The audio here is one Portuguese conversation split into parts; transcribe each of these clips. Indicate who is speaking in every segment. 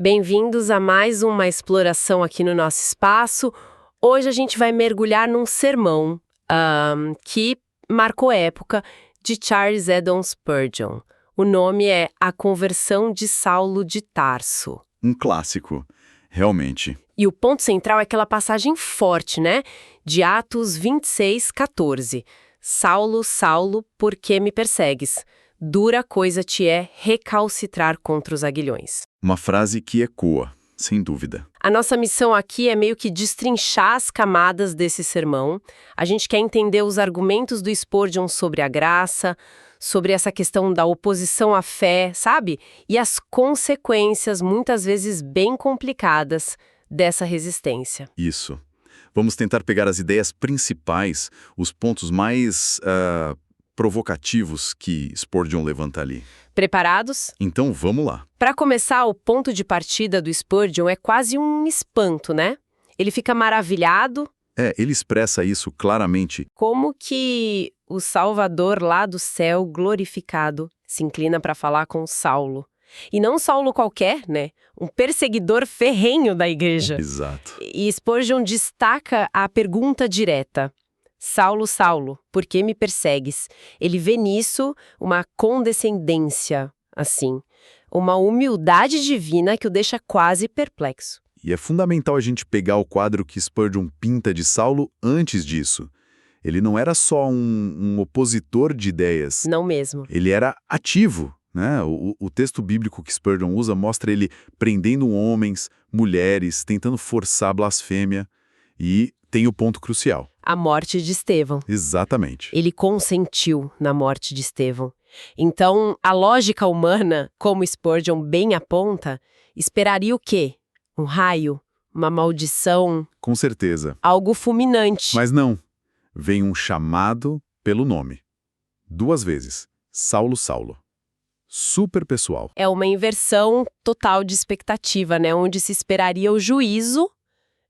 Speaker 1: Bem-vindos a mais uma exploração aqui no nosso espaço. Hoje a gente vai mergulhar num sermão que marcou época de Charles Haddon Spurgeon. O nome é A Conversão de Saulo de Tarso.
Speaker 2: Um clássico, realmente.
Speaker 1: E o ponto central é aquela passagem forte, né? De Atos 26:14. Saulo, Saulo, por que me persegues? Dura coisa te é recalcitrar contra os aguilhões.
Speaker 2: Uma frase que ecoa, sem dúvida.
Speaker 1: A nossa missão aqui é meio que destrinchar as camadas desse sermão. A gente quer entender os argumentos do Spurgeon sobre a graça, sobre essa questão da oposição à fé, sabe? E as consequências, muitas vezes bem complicadas, dessa resistência.
Speaker 2: Isso. Vamos tentar pegar as ideias principais, os pontos mais provocativos que Spurgeon levanta ali.
Speaker 1: Preparados?
Speaker 2: Então vamos lá.
Speaker 1: Para começar, o ponto de partida do Spurgeon é quase um espanto, né? Ele fica maravilhado.
Speaker 2: Ele expressa isso claramente.
Speaker 1: Como que o Salvador lá do céu, glorificado, se inclina para falar com Saulo. E não Saulo qualquer, né? Um perseguidor ferrenho da igreja.
Speaker 2: Exato.
Speaker 1: E Spurgeon destaca a pergunta direta. Saulo, Saulo, por que me persegues? Ele vê nisso uma condescendência, assim. Uma humildade divina que o deixa quase perplexo.
Speaker 2: E é fundamental a gente pegar o quadro que Spurgeon pinta de Saulo antes disso. Ele não era só um opositor de ideias.
Speaker 1: Não mesmo.
Speaker 2: Ele era ativo, né? O texto bíblico que Spurgeon usa mostra ele prendendo homens, mulheres, tentando forçar a blasfêmia. E tem o ponto crucial.
Speaker 1: A morte de Estevão.
Speaker 2: Exatamente.
Speaker 1: Ele consentiu na morte de Estevão. Então, a lógica humana, como Spurgeon bem aponta, esperaria o quê? Um raio? Uma maldição?
Speaker 2: Com certeza.
Speaker 1: Algo fulminante.
Speaker 2: Mas não. Vem um chamado pelo nome. 2 vezes. Saulo, Saulo. Super pessoal.
Speaker 1: É uma inversão total de expectativa, né? Onde se esperaria o juízo,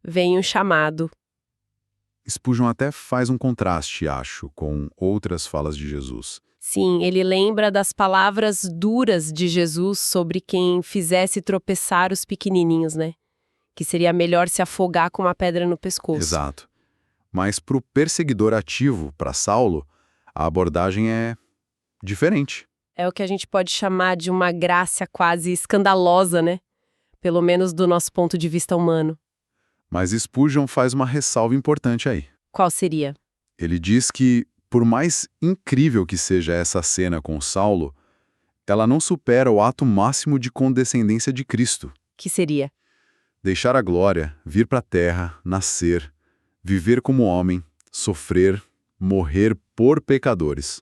Speaker 1: vem um chamado.
Speaker 2: Spurgeon até faz um contraste, acho, com outras falas de Jesus.
Speaker 1: Sim, ele lembra das palavras duras de Jesus sobre quem fizesse tropeçar os pequenininhos, né? Que seria melhor se afogar com uma pedra no pescoço.
Speaker 2: Exato. Mas para o perseguidor ativo, para Saulo, a abordagem é diferente.
Speaker 1: É o que a gente pode chamar de uma graça quase escandalosa, né? Pelo menos do nosso ponto de vista humano.
Speaker 2: Mas Spurgeon faz uma ressalva importante aí.
Speaker 1: Qual seria?
Speaker 2: Ele diz que, por mais incrível que seja essa cena com Saulo, ela não supera o ato máximo de condescendência de Cristo.
Speaker 1: Que seria?
Speaker 2: Deixar a glória, vir para a terra, nascer, viver como homem, sofrer, morrer por pecadores.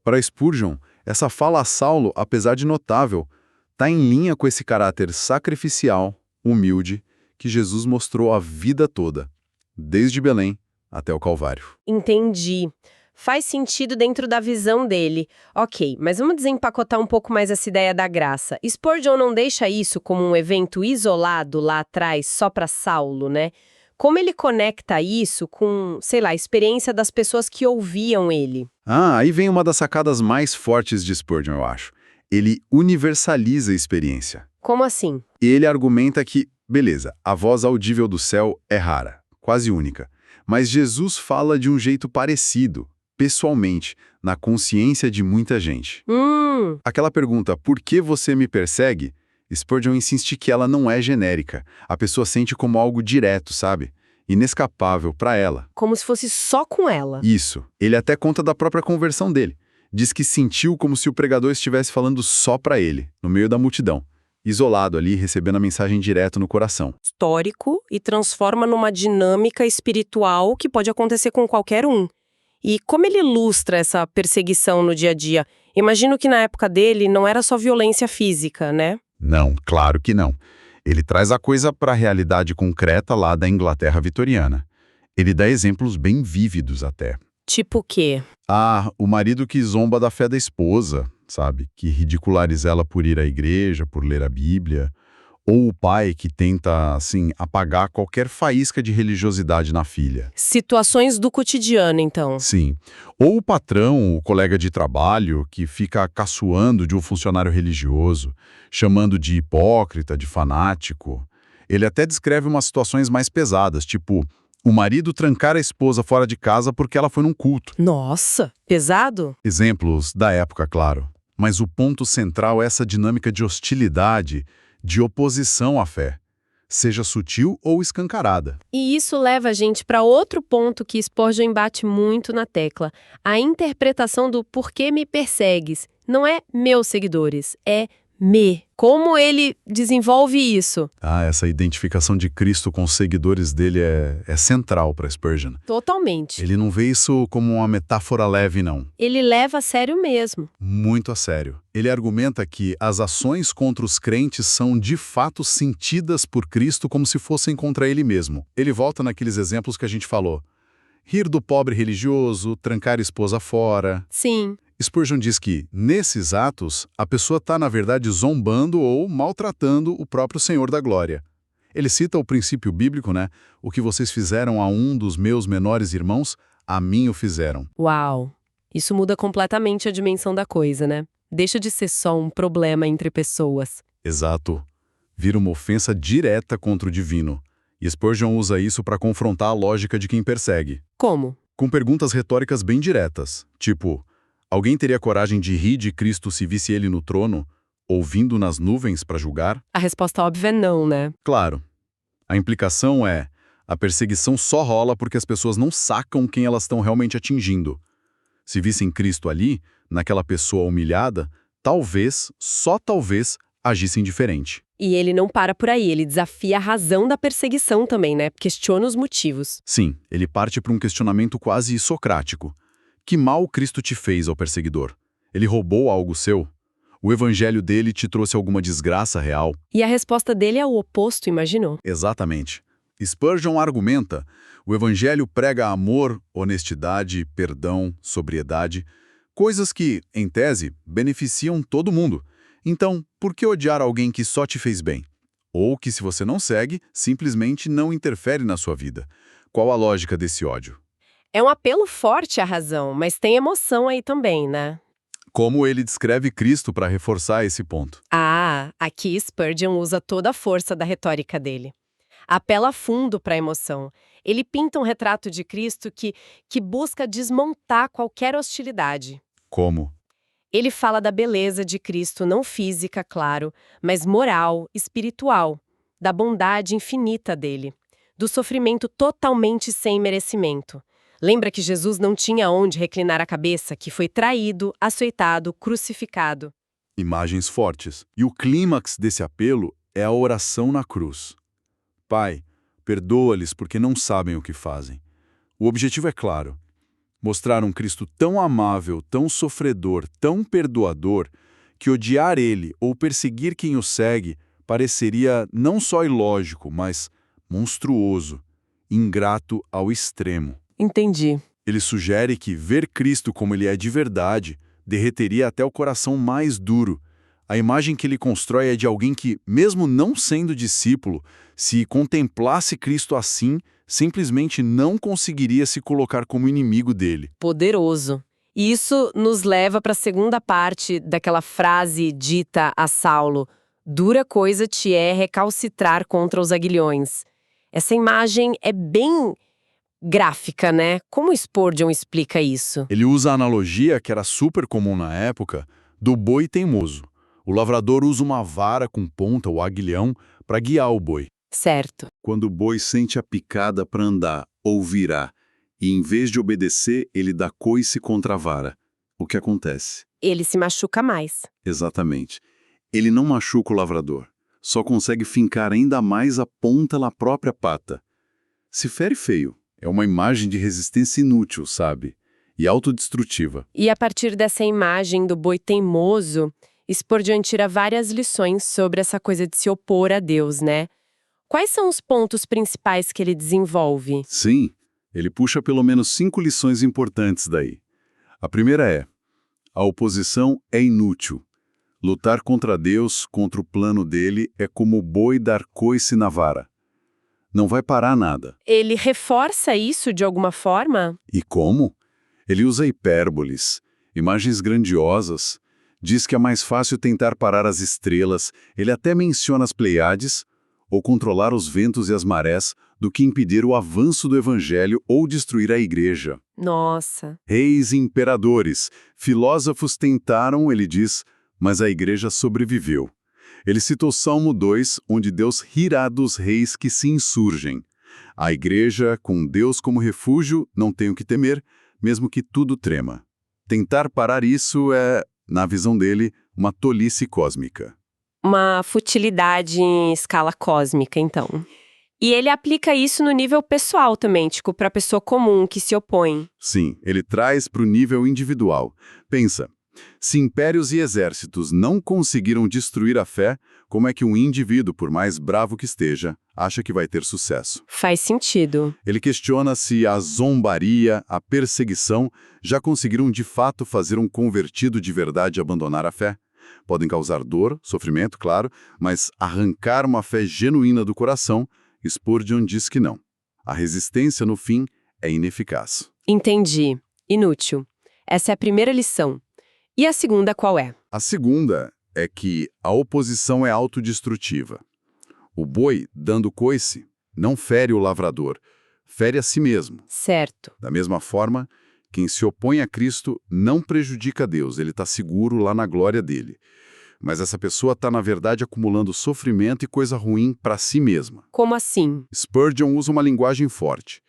Speaker 2: Para Spurgeon, essa fala a Saulo, apesar de notável, está em linha com esse caráter sacrificial, humilde, que Jesus mostrou a vida toda, desde Belém até o Calvário.
Speaker 1: Entendi. Faz sentido dentro da visão dele. Ok, mas vamos desempacotar um pouco mais essa ideia da graça. Spurgeon não deixa isso como um evento isolado lá atrás, só para Saulo, né? Como ele conecta isso com, sei lá, a experiência das pessoas que ouviam ele?
Speaker 2: Aí vem uma das sacadas mais fortes de Spurgeon, eu acho. Ele universaliza a experiência.
Speaker 1: Como assim?
Speaker 2: Ele argumenta que, beleza, a voz audível do céu é rara, quase única. Mas Jesus fala de um jeito parecido, pessoalmente, na consciência de muita gente. Aquela pergunta, por que você me persegue? Spurgeon insiste que ela não é genérica. A pessoa sente como algo direto, sabe? Inescapável para ela.
Speaker 1: Como se fosse só com ela.
Speaker 2: Isso. Ele até conta da própria conversão dele. Diz que sentiu como se o pregador estivesse falando só para ele, no meio da multidão. Isolado ali, recebendo a mensagem direto no coração.
Speaker 1: Histórico e transforma numa dinâmica espiritual que pode acontecer com qualquer um. E como ele ilustra essa perseguição no dia a dia? Imagino que na época dele não era só violência física, né?
Speaker 2: Não, claro que não. Ele traz a coisa para a realidade concreta lá da Inglaterra vitoriana. Ele dá exemplos bem vívidos até.
Speaker 1: Tipo o quê?
Speaker 2: O marido que zomba da fé da esposa, sabe? Que ridiculariza ela por ir à igreja, por ler a Bíblia. Ou o pai que tenta, assim, apagar qualquer faísca de religiosidade na filha.
Speaker 1: Situações do cotidiano, então.
Speaker 2: Sim. Ou o patrão, o colega de trabalho, que fica caçoando de um funcionário religioso, chamando de hipócrita, de fanático. Ele até descreve umas situações mais pesadas, tipo, o marido trancar a esposa fora de casa porque ela foi num culto.
Speaker 1: Nossa, pesado?
Speaker 2: Exemplos da época, claro. Mas o ponto central é essa dinâmica de hostilidade, de oposição à fé, seja sutil ou escancarada.
Speaker 1: E isso leva a gente para outro ponto que Spurgeon bate muito na tecla. A interpretação do por que me persegues. Não é meus seguidores, é me. Como ele desenvolve isso?
Speaker 2: Essa identificação de Cristo com os seguidores dele é central para Spurgeon.
Speaker 1: Totalmente.
Speaker 2: Ele não vê isso como uma metáfora leve, não.
Speaker 1: Ele leva a sério mesmo.
Speaker 2: Muito a sério. Ele argumenta que as ações contra os crentes são de fato sentidas por Cristo como se fossem contra ele mesmo. Ele volta naqueles exemplos que a gente falou. Rir do pobre religioso, trancar a esposa fora.
Speaker 1: Sim.
Speaker 2: Spurgeon diz que, nesses atos, a pessoa está, na verdade, zombando ou maltratando o próprio Senhor da Glória. Ele cita o princípio bíblico, né? O que vocês fizeram a um dos meus menores irmãos, a mim o fizeram.
Speaker 1: Uau! Isso muda completamente a dimensão da coisa, né? Deixa de ser só um problema entre pessoas.
Speaker 2: Exato. Vira uma ofensa direta contra o divino. E Spurgeon usa isso para confrontar a lógica de quem persegue.
Speaker 1: Como?
Speaker 2: Com perguntas retóricas bem diretas, tipo... Alguém teria coragem de rir de Cristo se visse ele no trono, ou vindo nas nuvens para julgar?
Speaker 1: A resposta óbvia é não, né?
Speaker 2: Claro. A implicação é, a perseguição só rola porque as pessoas não sacam quem elas estão realmente atingindo. Se vissem Cristo ali, naquela pessoa humilhada, talvez, só talvez, agissem diferente.
Speaker 1: E ele não para por aí, ele desafia a razão da perseguição também, né? Questiona os motivos.
Speaker 2: Sim, ele parte para um questionamento quase socrático. Que mal Cristo te fez ao perseguidor? Ele roubou algo seu? O evangelho dele te trouxe alguma desgraça real?
Speaker 1: E a resposta dele é o oposto, imaginou?
Speaker 2: Exatamente. Spurgeon argumenta, o evangelho prega amor, honestidade, perdão, sobriedade, coisas que, em tese, beneficiam todo mundo. Então, por que odiar alguém que só te fez bem? Ou que, se você não segue, simplesmente não interfere na sua vida? Qual a lógica desse ódio?
Speaker 1: É um apelo forte à razão, mas tem emoção aí também, né?
Speaker 2: Como ele descreve Cristo para reforçar esse ponto?
Speaker 1: Aqui Spurgeon usa toda a força da retórica dele. Apela fundo para a emoção. Ele pinta um retrato de Cristo que busca desmontar qualquer hostilidade.
Speaker 2: Como?
Speaker 1: Ele fala da beleza de Cristo, não física, claro, mas moral, espiritual, da bondade infinita dele, do sofrimento totalmente sem merecimento. Lembra que Jesus não tinha onde reclinar a cabeça, que foi traído, açoitado, crucificado.
Speaker 2: Imagens fortes. E o clímax desse apelo é a oração na cruz. Pai, perdoa-lhes porque não sabem o que fazem. O objetivo é claro. Mostrar um Cristo tão amável, tão sofredor, tão perdoador, que odiar ele ou perseguir quem o segue pareceria não só ilógico, mas monstruoso, ingrato ao extremo.
Speaker 1: Entendi.
Speaker 2: Ele sugere que ver Cristo como ele é de verdade derreteria até o coração mais duro. A imagem que ele constrói é de alguém que, mesmo não sendo discípulo, se contemplasse Cristo assim, simplesmente não conseguiria se colocar como inimigo dele.
Speaker 1: Poderoso. E isso nos leva para a segunda parte daquela frase dita a Saulo: dura coisa te é recalcitrar contra os aguilhões. Essa imagem é bem gráfica, né? Como Spurgeon explica isso?
Speaker 2: Ele usa a analogia, que era super comum na época, do boi teimoso. O lavrador usa uma vara com ponta, o aguilhão, para guiar o boi.
Speaker 1: Certo.
Speaker 2: Quando o boi sente a picada para andar ou virar, e em vez de obedecer, ele dá coice contra a vara. O que acontece?
Speaker 1: Ele se machuca mais.
Speaker 2: Exatamente. Ele não machuca o lavrador, só consegue fincar ainda mais a ponta na própria pata. Se fere feio. É uma imagem de resistência inútil, sabe? E autodestrutiva.
Speaker 1: E a partir dessa imagem do boi teimoso, Spurgeon tira várias lições sobre essa coisa de se opor a Deus, né? Quais são os pontos principais que ele desenvolve?
Speaker 2: Sim, ele puxa pelo menos 5 lições importantes daí. A primeira é: a oposição é inútil. Lutar contra Deus, contra o plano dele, é como o boi dar coice na vara. Não vai parar nada.
Speaker 1: Ele reforça isso de alguma forma?
Speaker 2: E como? Ele usa hipérboles, imagens grandiosas, diz que é mais fácil tentar parar as estrelas, ele até menciona as Pleiades, ou controlar os ventos e as marés, do que impedir o avanço do evangelho ou destruir a igreja.
Speaker 1: Nossa.
Speaker 2: Reis e imperadores, filósofos tentaram, ele diz, mas a igreja sobreviveu. Ele citou Salmo 2, onde Deus rirá dos reis que se insurgem. A igreja, com Deus como refúgio, não tem o que temer, mesmo que tudo trema. Tentar parar isso é, na visão dele, uma tolice cósmica.
Speaker 1: Uma futilidade em escala cósmica, então. E ele aplica isso no nível pessoal também, tipo, para a pessoa comum que se opõe.
Speaker 2: Sim, ele traz para o nível individual. Pensa, se impérios e exércitos não conseguiram destruir a fé, como é que um indivíduo, por mais bravo que esteja, acha que vai ter sucesso?
Speaker 1: Faz sentido.
Speaker 2: Ele questiona se a zombaria, a perseguição, já conseguiram de fato fazer um convertido de verdade abandonar a fé. Podem causar dor, sofrimento, claro, mas arrancar uma fé genuína do coração, Spurgeon diz que não. A resistência, no fim, é ineficaz.
Speaker 1: Entendi. Inútil. Essa é a primeira lição. E a segunda qual é?
Speaker 2: A segunda é que a oposição é autodestrutiva. O boi, dando coice, não fere o lavrador, fere a si mesmo.
Speaker 1: Certo.
Speaker 2: Da mesma forma, quem se opõe a Cristo não prejudica Deus, ele está seguro lá na glória dele. Mas essa pessoa está, na verdade, acumulando sofrimento e coisa ruim para si mesma.
Speaker 1: Como assim?
Speaker 2: Spurgeon usa uma linguagem forte.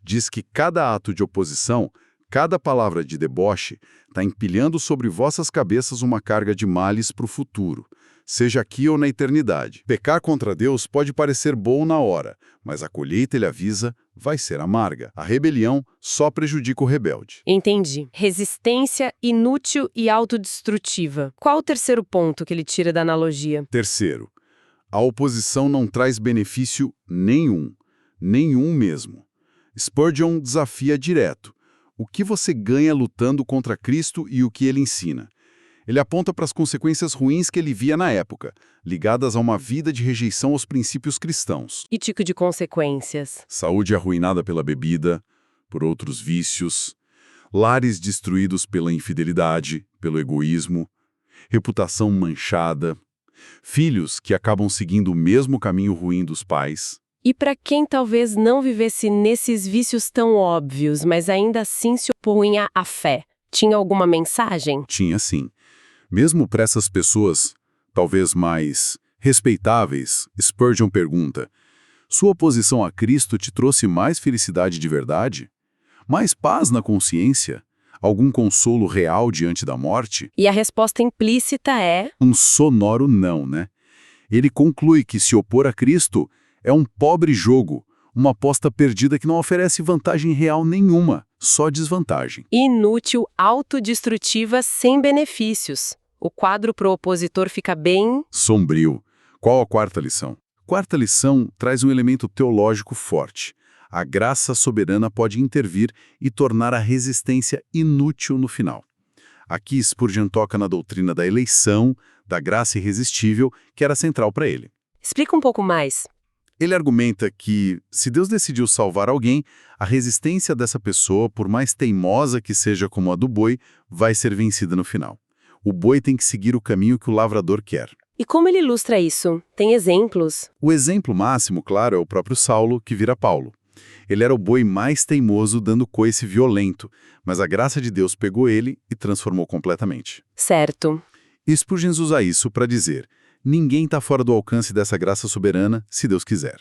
Speaker 2: Diz que cada ato de oposição, cada palavra de deboche, está empilhando sobre vossas cabeças uma carga de males para o futuro, seja aqui ou na eternidade. Pecar contra Deus pode parecer bom na hora, mas a colheita, ele avisa, vai ser amarga. A rebelião só prejudica o rebelde.
Speaker 1: Entendi. Resistência inútil e autodestrutiva. Qual o terceiro ponto que ele tira da analogia?
Speaker 2: Terceiro, a oposição não traz benefício nenhum, nenhum mesmo. Spurgeon desafia direto. O que você ganha lutando contra Cristo e o que ele ensina? Ele aponta para as consequências ruins que ele via na época, ligadas a uma vida de rejeição aos princípios cristãos.
Speaker 1: Que tipo de consequências?
Speaker 2: Saúde arruinada pela bebida, por outros vícios, lares destruídos pela infidelidade, pelo egoísmo, reputação manchada, filhos que acabam seguindo o mesmo caminho ruim dos pais.
Speaker 1: E para quem talvez não vivesse nesses vícios tão óbvios, mas ainda assim se opunha à fé, tinha alguma mensagem?
Speaker 2: Tinha sim. Mesmo para essas pessoas, talvez mais respeitáveis, Spurgeon pergunta: sua oposição a Cristo te trouxe mais felicidade de verdade? Mais paz na consciência? Algum consolo real diante da morte?
Speaker 1: E a resposta implícita é...
Speaker 2: Um sonoro não, né? Ele conclui que se opor a Cristo é um pobre jogo, uma aposta perdida que não oferece vantagem real nenhuma, só desvantagem.
Speaker 1: inútil, autodestrutiva, sem benefícios. O quadro pro opositor fica bem...
Speaker 2: Sombrio. Qual a quarta lição? Quarta lição traz um elemento teológico forte. A graça soberana pode intervir e tornar a resistência inútil no final. Aqui Spurgeon toca na doutrina da eleição, da graça irresistível, que era central para ele.
Speaker 1: Explica um pouco mais.
Speaker 2: Ele argumenta que, se Deus decidiu salvar alguém, a resistência dessa pessoa, por mais teimosa que seja como a do boi, vai ser vencida no final. O boi tem que seguir o caminho que o lavrador quer.
Speaker 1: E como ele ilustra isso? Tem exemplos?
Speaker 2: O exemplo máximo, claro, é o próprio Saulo, que vira Paulo. Ele era o boi mais teimoso, dando coice violento, mas a graça de Deus pegou ele e transformou completamente.
Speaker 1: Certo.
Speaker 2: E Spurgeon usa isso para dizer: ninguém está fora do alcance dessa graça soberana, se Deus quiser.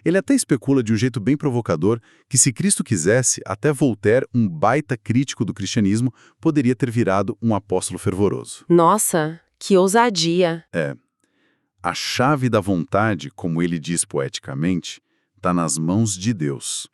Speaker 2: Ele até especula de um jeito bem provocador que, se Cristo quisesse, até Voltaire, um baita crítico do cristianismo, poderia ter virado um apóstolo fervoroso.
Speaker 1: Nossa, que ousadia.
Speaker 2: A chave da vontade, como ele diz poeticamente, está nas mãos de Deus.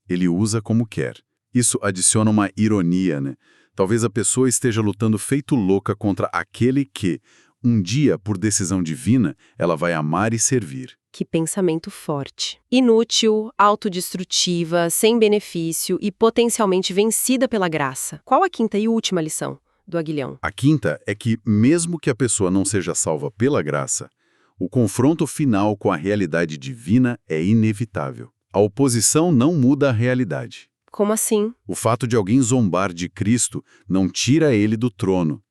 Speaker 2: Ele usa como quer. Isso adiciona uma ironia, né? Talvez a pessoa esteja lutando feito louca contra aquele que, um dia, por decisão divina, ela vai amar e servir.
Speaker 1: Que pensamento forte. Inútil, autodestrutiva, sem benefício e potencialmente vencida pela graça. Qual a quinta e última lição? do aguilhão.
Speaker 2: A quinta é que, mesmo que a pessoa não seja salva pela graça, o confronto final com a realidade divina é inevitável. A oposição não muda a realidade.
Speaker 1: Como assim?
Speaker 2: O fato de alguém zombar de Cristo não tira ele do trono.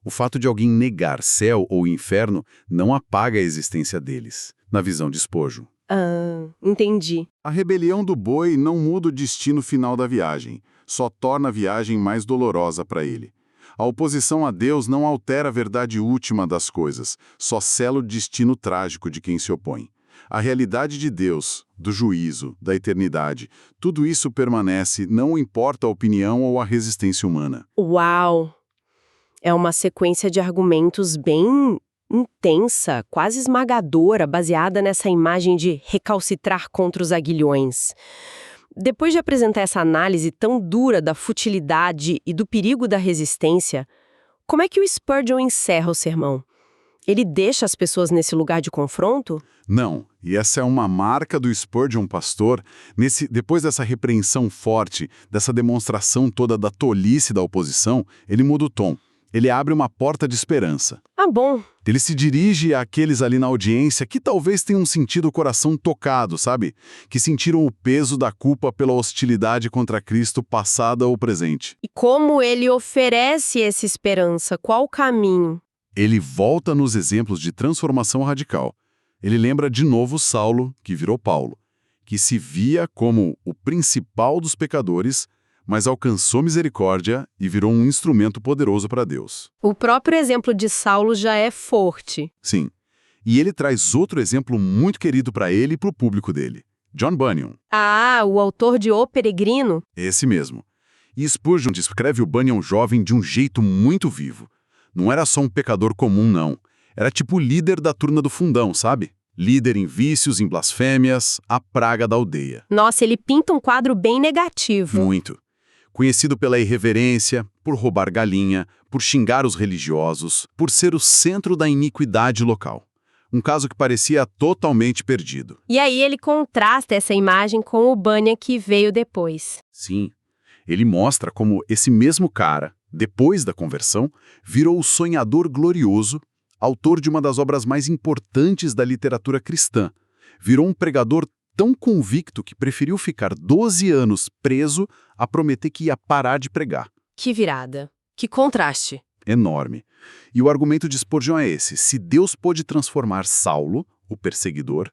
Speaker 2: O fato de alguém negar céu ou inferno não apaga a existência deles, na visão de Spurgeon.
Speaker 1: Ah, entendi.
Speaker 3: A rebelião do boi não muda o destino final da viagem, só torna a viagem mais dolorosa para ele. A oposição a Deus não altera a verdade última das coisas, só sela o destino trágico de quem se opõe. A realidade de Deus, do juízo, da eternidade, tudo isso permanece, não importa a opinião ou a resistência humana.
Speaker 1: Uau! É uma sequência de argumentos bem intensa, quase esmagadora, baseada nessa imagem de recalcitrar contra os aguilhões. Depois de apresentar essa análise tão dura da futilidade e do perigo da resistência, como é que o Spurgeon encerra o sermão? Ele deixa as pessoas nesse lugar de confronto?
Speaker 3: Não, e essa é uma marca do Spurgeon pastor, depois dessa repreensão forte, dessa demonstração toda da tolice da oposição, ele muda o tom. Ele abre uma porta de esperança.
Speaker 1: Ah, bom.
Speaker 3: Ele se dirige àqueles ali na audiência que talvez tenham sentido o coração tocado, sabe? Que sentiram o peso da culpa pela hostilidade contra Cristo passada ou presente.
Speaker 1: E como ele oferece essa esperança? Qual o caminho?
Speaker 3: Ele volta nos exemplos de transformação radical. Ele lembra de novo Saulo, que virou Paulo, que se via como o principal dos pecadores, mas alcançou misericórdia e virou um instrumento poderoso para Deus.
Speaker 1: O próprio exemplo de Saulo já é forte.
Speaker 3: Sim. E ele traz outro exemplo muito querido para ele e para o público dele. John Bunyan.
Speaker 1: Ah, o autor de O Peregrino?
Speaker 3: Esse mesmo. E Spurgeon descreve o Bunyan jovem de um jeito muito vivo. Não era só um pecador comum, não. Era tipo o líder da turma do fundão, sabe? Líder em vícios, em blasfêmias, a praga da aldeia.
Speaker 1: Nossa, ele pinta um quadro bem negativo.
Speaker 3: Muito. Conhecido pela irreverência, por roubar galinha, por xingar os religiosos, por ser o centro da iniquidade local. Um caso que parecia totalmente perdido.
Speaker 1: E aí ele contrasta essa imagem com o Bunyan que veio depois.
Speaker 3: Sim. Ele mostra como esse mesmo cara, depois da conversão, virou o sonhador glorioso, autor de uma das obras mais importantes da literatura cristã. Virou um pregador tão convicto que preferiu ficar 12 anos preso a prometer que ia parar de pregar.
Speaker 1: Que virada. Que contraste.
Speaker 3: Enorme. E o argumento de Spurgeon é esse: se Deus pôde transformar Saulo, o perseguidor,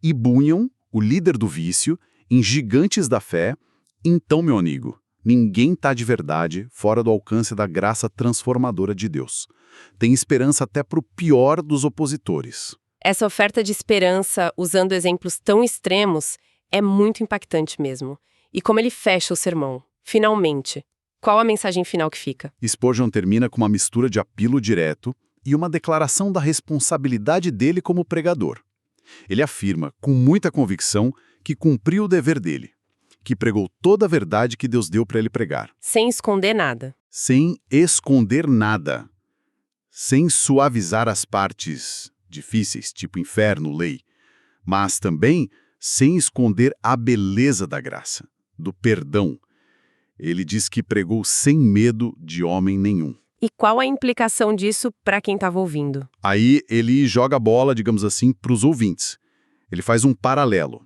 Speaker 3: e Bunyan, o líder do vício, em gigantes da fé, então, meu amigo, ninguém está de verdade fora do alcance da graça transformadora de Deus. Tem esperança até para o pior dos opositores.
Speaker 1: Essa oferta de esperança, usando exemplos tão extremos, é muito impactante mesmo. E como ele fecha o sermão, finalmente. Qual a mensagem final que fica?
Speaker 3: Spurgeon termina com uma mistura de apelo direto e uma declaração da responsabilidade dele como pregador. Ele afirma, com muita convicção, que cumpriu o dever dele, que pregou toda a verdade que Deus deu para ele pregar.
Speaker 1: Sem esconder nada.
Speaker 3: Sem esconder nada. Sem suavizar as partes difíceis, tipo inferno, lei. Mas também sem esconder a beleza da graça, do perdão. Ele diz que pregou sem medo de homem nenhum.
Speaker 1: E qual a implicação disso para quem estava ouvindo?
Speaker 3: Aí ele joga a bola, digamos assim, para os ouvintes. Ele faz um paralelo.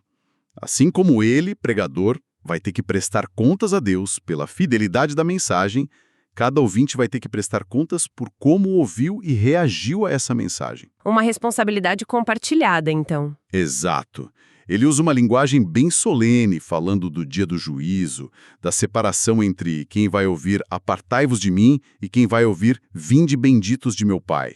Speaker 3: Assim como ele, pregador, vai ter que prestar contas a Deus pela fidelidade da mensagem, cada ouvinte vai ter que prestar contas por como ouviu e reagiu a essa mensagem.
Speaker 1: Uma responsabilidade compartilhada, então.
Speaker 3: Exato. Ele usa uma linguagem bem solene, falando do dia do juízo, da separação entre quem vai ouvir apartai-vos de mim e quem vai ouvir vinde benditos de meu Pai.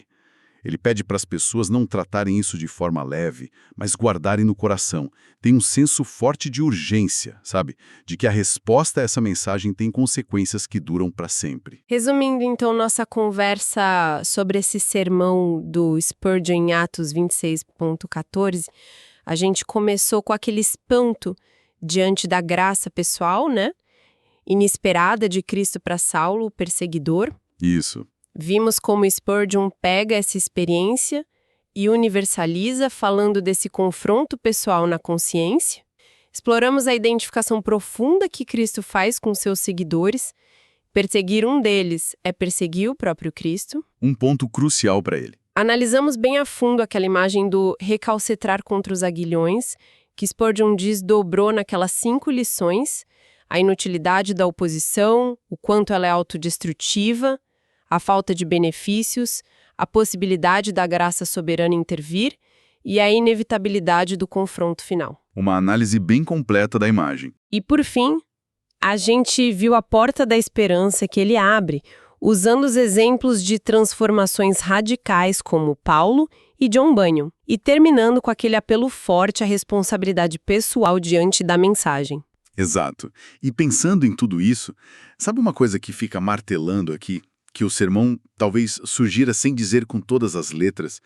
Speaker 3: Ele pede para as pessoas não tratarem isso de forma leve, mas guardarem no coração. Tem um senso forte de urgência, sabe? De que a resposta a essa mensagem tem consequências que duram para sempre.
Speaker 1: Resumindo, então, nossa conversa sobre esse sermão do Spurgeon em Atos 26.14, a gente começou com aquele espanto diante da graça pessoal, né? Inesperada de Cristo para Saulo, o perseguidor.
Speaker 3: Isso.
Speaker 1: Vimos como Spurgeon pega essa experiência e universaliza falando desse confronto pessoal na consciência. Exploramos a identificação profunda que Cristo faz com seus seguidores, Perseguir um deles é perseguir o próprio Cristo?
Speaker 3: Um ponto crucial para ele.
Speaker 1: Analisamos bem a fundo aquela imagem do recalcitrar contra os aguilhões, que Spurgeon desdobrou naquelas 5 lições, a inutilidade da oposição, o quanto ela é autodestrutiva, a falta de benefícios, a possibilidade da graça soberana intervir e a inevitabilidade do confronto final.
Speaker 3: Uma análise bem completa da imagem.
Speaker 1: E, por fim, a gente viu a porta da esperança que ele abre, usando os exemplos de transformações radicais como Paulo e John Bunyan, e terminando com aquele apelo forte à responsabilidade pessoal diante da mensagem.
Speaker 3: Exato. E pensando em tudo isso, sabe uma coisa que fica martelando aqui, que o sermão talvez sugira sem dizer com todas as letras,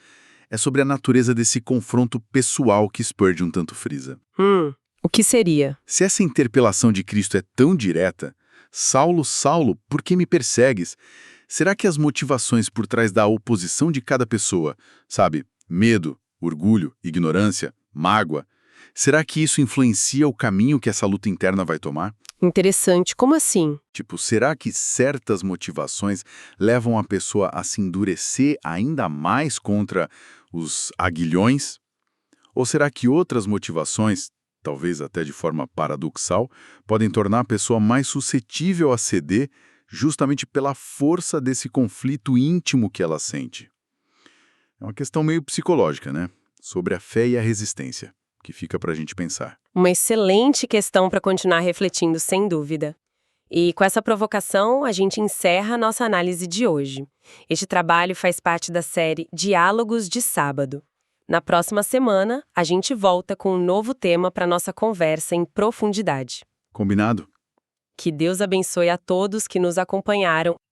Speaker 3: é sobre a natureza desse confronto pessoal que Spurgeon tanto frisa.
Speaker 1: O que seria?
Speaker 3: Se essa interpelação de Cristo é tão direta, Saulo, Saulo, por que me persegues? Será que as motivações por trás da oposição de cada pessoa, sabe, medo, orgulho, ignorância, mágoa, será que isso influencia o caminho que essa luta interna vai tomar?
Speaker 1: Interessante, como assim?
Speaker 3: Tipo, será que certas motivações levam a pessoa a se endurecer ainda mais contra os aguilhões? Ou será que outras motivações, talvez até de forma paradoxal, podem tornar a pessoa mais suscetível a ceder justamente pela força desse conflito íntimo que ela sente? É uma questão meio psicológica, né? Sobre a fé e a resistência, que fica pra gente pensar.
Speaker 1: Uma excelente questão para continuar refletindo, sem dúvida. E com essa provocação, a gente encerra a nossa análise de hoje. Este trabalho faz parte da série Diálogos de Sábado. Na próxima semana, a gente volta com um novo tema para nossa conversa em profundidade.
Speaker 3: Combinado?
Speaker 1: Que Deus abençoe a todos que nos acompanharam